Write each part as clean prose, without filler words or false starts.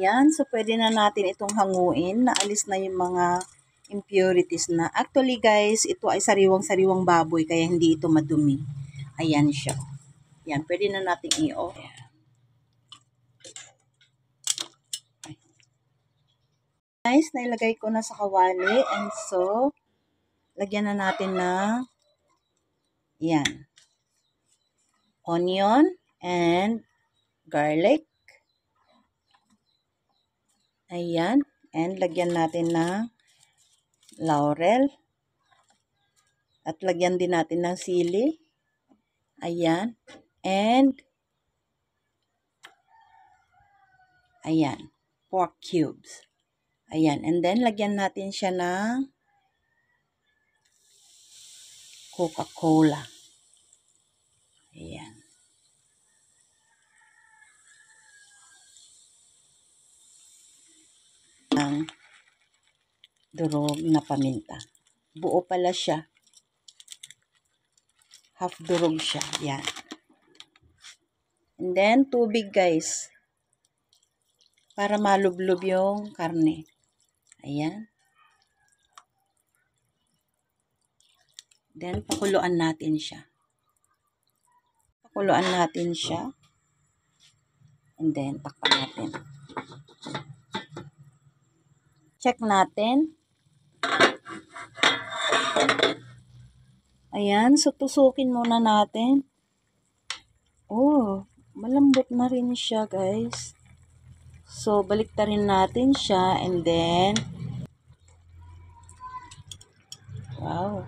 Ayan, so pwede na natin itong hanguin. Naalis na yung mga impurities na. Actually guys, ito ay sariwang-sariwang baboy kaya hindi ito madumi. Ayan siya. Ayan, pwede na natin i-off. Guys, nailagay ko na sa kawali and so, lagyan na natin ng yan. Onion and garlic. Ayan. And lagyan natin ng laurel. At lagyan din natin ng sili. Ayan. And ayan. Pork cubes. Ayan. And then lagyan natin siya ng Coca-Cola. Ayan. Ang durog na paminta. Buo pala siya. Half durog siya. Yan. And then, tubig guys. Para malublob yung karne. Ayan. Then, pakuluan natin siya. Pakuluan natin siya. And then, takpan natin. Check natin. Ayan, so tusukin muna natin. Oh, malambot na rin siya, guys. So, baliktarin natin siya and then wow.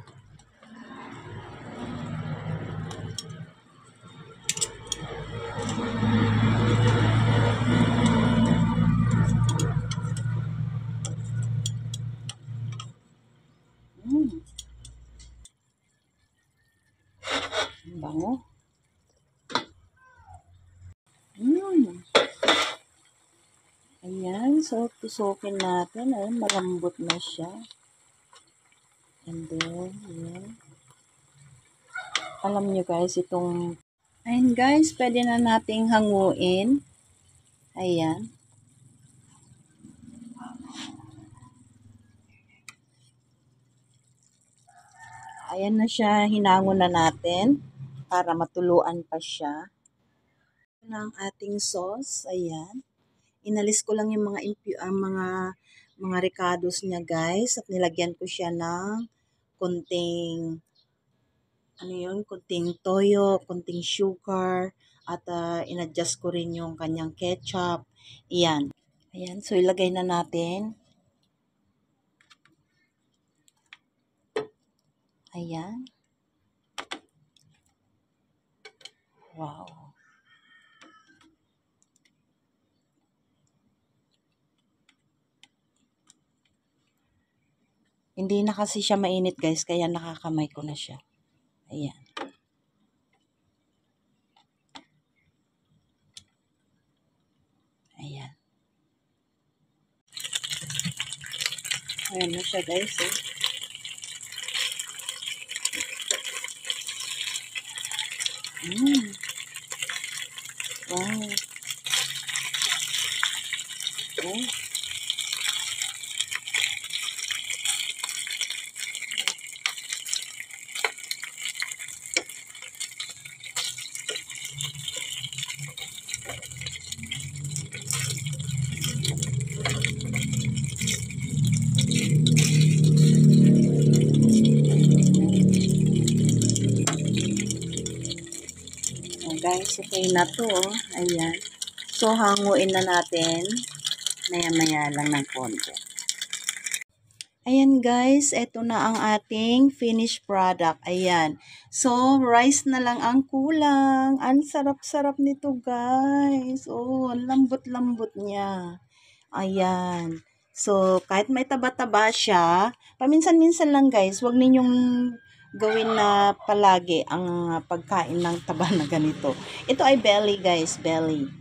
Bango. Ayan, so tusukin natin. Ayan, malambot na siya. And then, ayan. Alam nyo guys, itong ayan guys, pwede na nating hanguin. Ayan. Ayan na siya, hinangon na natin para matuluan pa siya. Ng ating sauce, ayan. Inalis ko lang yung mga ricados niya guys at nilagyan ko siya ng konting konting toyo, konting sugar at inadjust ko rin yung kanyang ketchup. Ayan. Ayan, so ilagay na natin. Ayan. Wow. Hindi na kasi siya mainit guys, kaya nakakamay ko na siya. Ayan. Ayan. Ayan na siya guys. Eh. Wow. Oh. Guys, okay na to. Ayan. So, hanguin na natin. Maya-maya lang ng konti. Ayan guys, eto na ang ating finished product. Ayan. So, rice na lang ang kulang. Ang sarap-sarap nito guys. Oh, ang lambot-lambot niya. Ayan. So, kahit may taba-taba siya, paminsan-minsan lang guys, huwag ninyong gawin na palagi ang pagkain ng taba na ganito. Ito ay belly guys, belly.